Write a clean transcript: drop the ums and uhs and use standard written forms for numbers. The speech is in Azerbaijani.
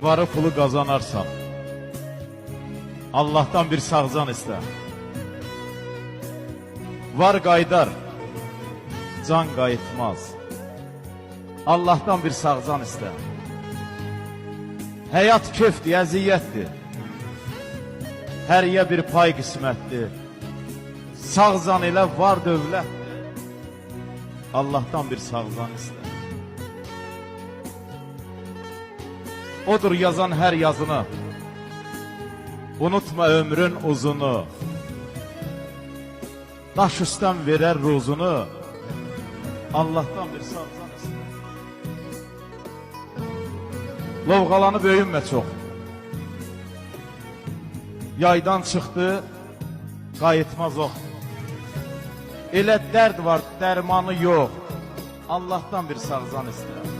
varı pulu qazanarsan, Allah'tan bir sağcan istə. Var qaydar, can qayıtmaz. Allah'tan bir sağcan istə. Həyat köfdür, əziyyətdir. Həriyə bir pay qismətdir. Sağcan ilə var dövlətdir. Allah'tan bir sağcan istə. Odur yazan hər yazını. Unutma ömrün uzunu. Daş üstdən verər ruzunu. Allah'tan bir sağcan istə. Lovğalanıb öyünmə çox. Yaydan çıxdı, qayıtmaz ox. Elə dərd var, dərmanı yox. Allah'tan bir sağcan istə.